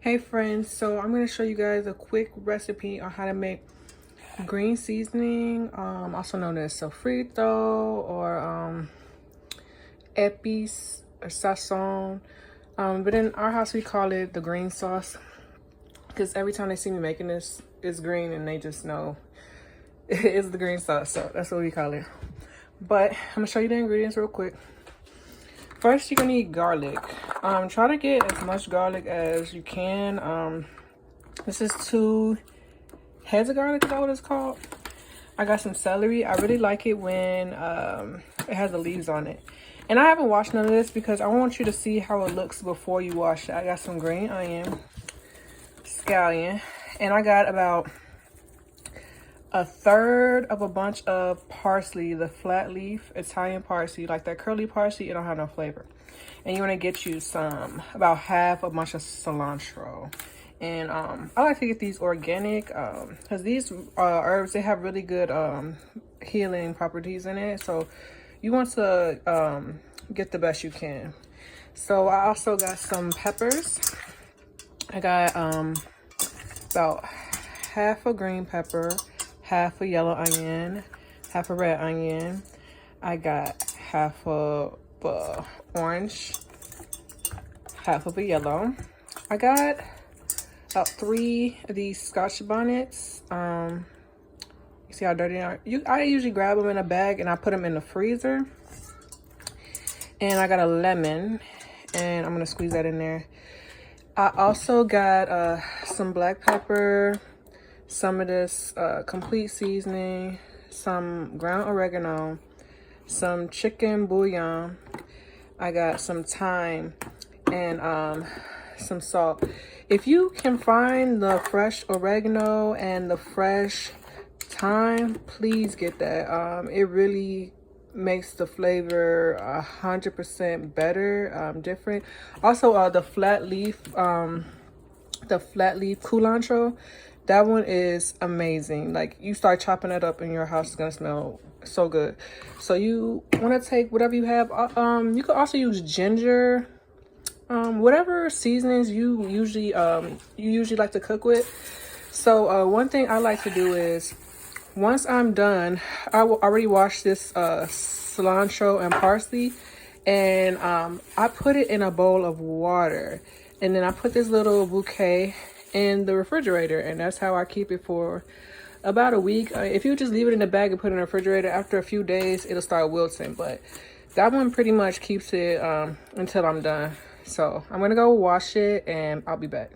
Hey friends, so I'm going to show you guys a quick recipe on how to make green seasoning, also known as sofrito or epis or sazon. But in our house we call it the green sauce because every time they see me making this, it's green and they just know it's the green sauce, so that's what we call it. But I'm going to show you the ingredients real quick. First, you're gonna need garlic. Try to get as much garlic as you can. This is 2 heads of garlic, is that what it's called? I got some celery. I really like it when it has the leaves on it. And I haven't washed none of this because I want you to see how it looks before you wash it. I got some green onion, scallion, and I got about 1/3 of a bunch of parsley, the flat leaf Italian parsley, like that curly parsley. It don't have no flavor. And you want to get you about half a bunch of cilantro. And I like to get these organic because these herbs, they have really good healing properties in it. So you want to get the best you can. So I also got some peppers. I got about half a green pepper, half a yellow onion, half a red onion. I got half of orange, half of a yellow. I got about 3 of these Scotch bonnets. You see how dirty they are? I usually grab them in a bag and I put them in the freezer. And I got a lemon and I'm gonna squeeze that in there. I also got some black pepper, some of this complete seasoning, some ground oregano, some chicken bouillon. I got some thyme and some salt. If you can find the fresh oregano and the fresh thyme, please get that. It really makes the flavor 100% better, different. Also, the flat leaf culantro. That one is amazing. Like, you start chopping it up in your house, it's gonna smell so good. So you want to take whatever you have. You could also use ginger, whatever seasonings you usually like to cook with. So one thing I like to do is, once I'm done, I will already wash this cilantro and parsley, and I put it in a bowl of water, and then I put this little bouquet in the refrigerator, and that's how I keep it for about a week. If you just leave it in the bag and put it in the refrigerator, after a few days it'll start wilting, but that one pretty much keeps it until I'm done. So I'm gonna go wash it and I'll be back.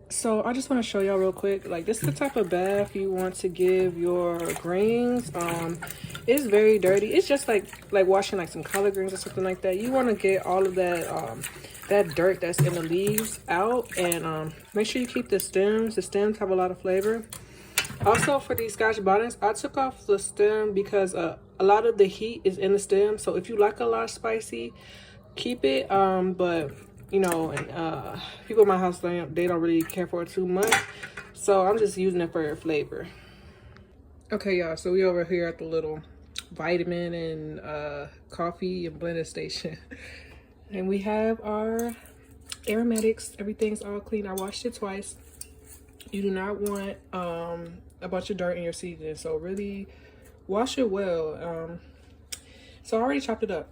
So I just want to show y'all real quick, like, this is the type of bath you want to give your greens. It's very dirty. It's just like washing like some collard greens or something like that. You want to get all of that that dirt that's in the leaves out, and make sure you keep the stems. The stems have a lot of flavor. Also, for these Scotch bonnets, I took off the stem because a lot of the heat is in the stem. So if you like a lot spicy, keep it. But you know, and people in my house, they don't really care for it too much, so I'm just using it for flavor. Okay, y'all, so we over here at the little vitamin and coffee and blender station. And we have our aromatics. Everything's all clean. I washed it twice. You do not want a bunch of dirt in your seasoning, so really wash it well. So I already chopped it up,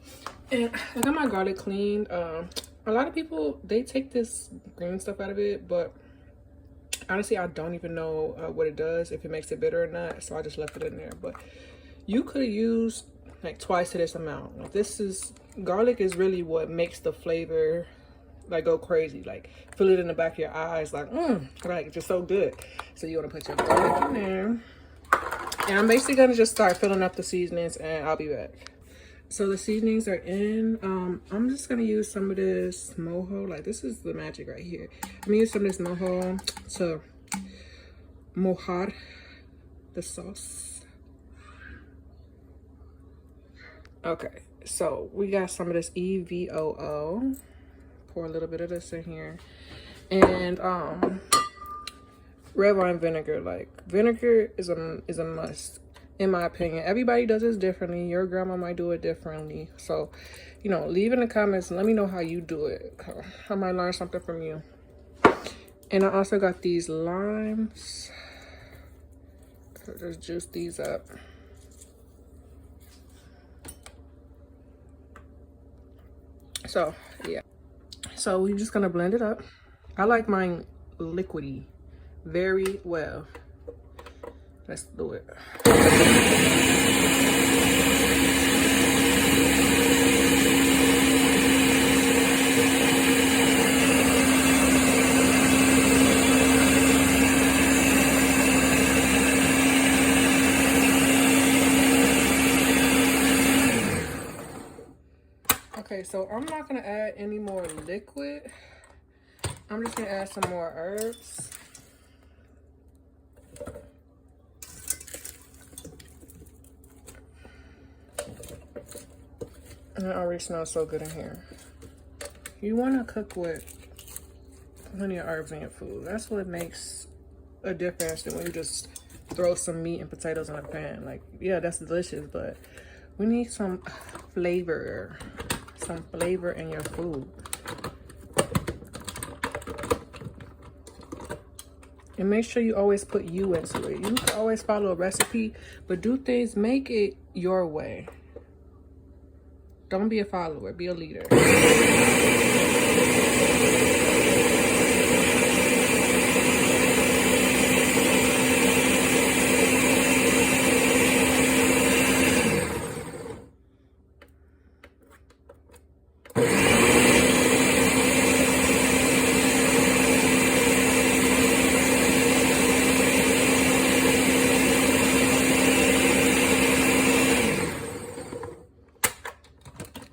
and I got my garlic cleaned. A lot of people, they take this green stuff out of it, but honestly, I don't even know what it does, if it makes it bitter or not, so I just left it in there. But you could use like twice to this amount. Like, garlic is really what makes the flavor like go crazy. Like, feel it in the back of your eyes, like like, it's just so good. So you want to put your garlic in there, and I'm basically gonna just start filling up the seasonings, and I'll be back. So the seasonings are in. I'm just gonna use some of this mojo. Like, this is the magic right here. I'm gonna use some of this mojo to mojar the sauce. Okay, so we got some of this EVOO. Pour a little bit of this in here, and red wine vinegar. Like, vinegar is a must, in my opinion. Everybody does this differently. Your grandma might do it differently. So, you know, leave in the comments and let me know how you do it. I might learn something from you. And I also got these limes. So just juice these up. So yeah, so we're just gonna blend it up. I like mine liquidy very well. Let's do it. Okay, so I'm not gonna add any more liquid. I'm just gonna add some more herbs. And it already smells so good in here. You wanna cook with plenty of herbs in your food. That's what makes a difference than when you just throw some meat and potatoes in a pan. Like, yeah, that's delicious, but we need some flavor. Some flavor in your food. And make sure you always put you into it. You can always follow a recipe, but do things, make it your way. Don't be a follower, be a leader.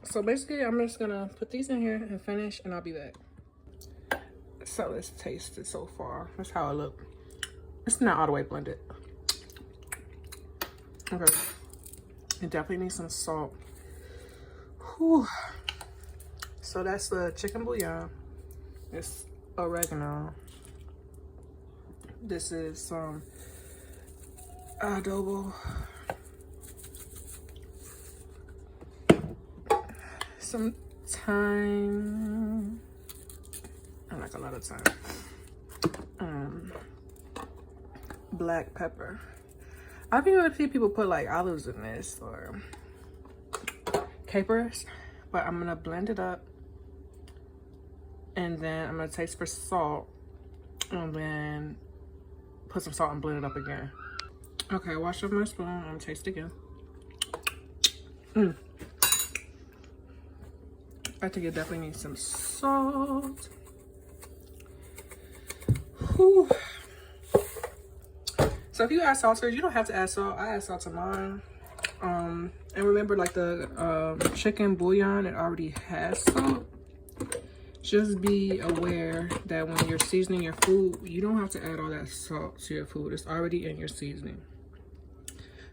So basically, I'm just gonna put these in here and finish, and I'll be back. So let's taste it so far. That's how it looks. It's not all the way blended. Okay. It definitely needs some salt. Whew. So that's the chicken bouillon. It's oregano. This is some adobo. Some thyme. I like a lot of thyme. Black pepper. I've been see people put like olives in this or capers, but I'm gonna blend it up and then I'm gonna taste for salt and then put some salt and blend it up again. Okay, wash off my spoon. I'm gonna taste again. I think it definitely needs some salt. Whew. So if you add salt to it, you don't have to add salt. I add salt to mine. And remember, like the chicken bouillon, it already has salt. Just be aware that when you're seasoning your food, you don't have to add all that salt to your food. It's already in your seasoning.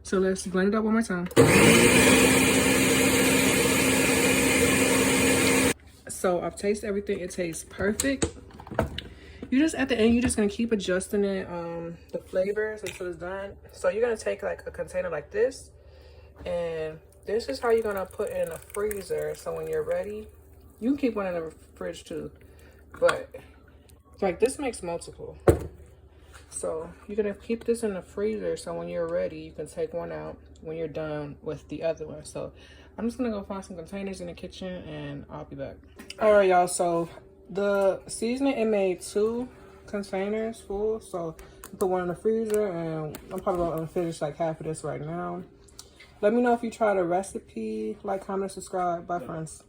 So let's blend it up one more time. So I've tasted everything. It tastes perfect. You just, at the end, you're just gonna keep adjusting it, the flavors until it's done. So you're gonna take like a container like this, and this is how you're gonna put it in the freezer. So when you're ready, you can keep one in the fridge too, but like this makes multiple. So you're gonna keep this in the freezer. So when you're ready, you can take one out when you're done with the other one. So I'm just gonna go find some containers in the kitchen and I'll be back. All right, y'all, so the seasoning, it made 2 containers full, so I put one in the freezer and I'm probably gonna finish like half of this right now. Let me know if you try the recipe. Like, comment, subscribe. Bye, friends.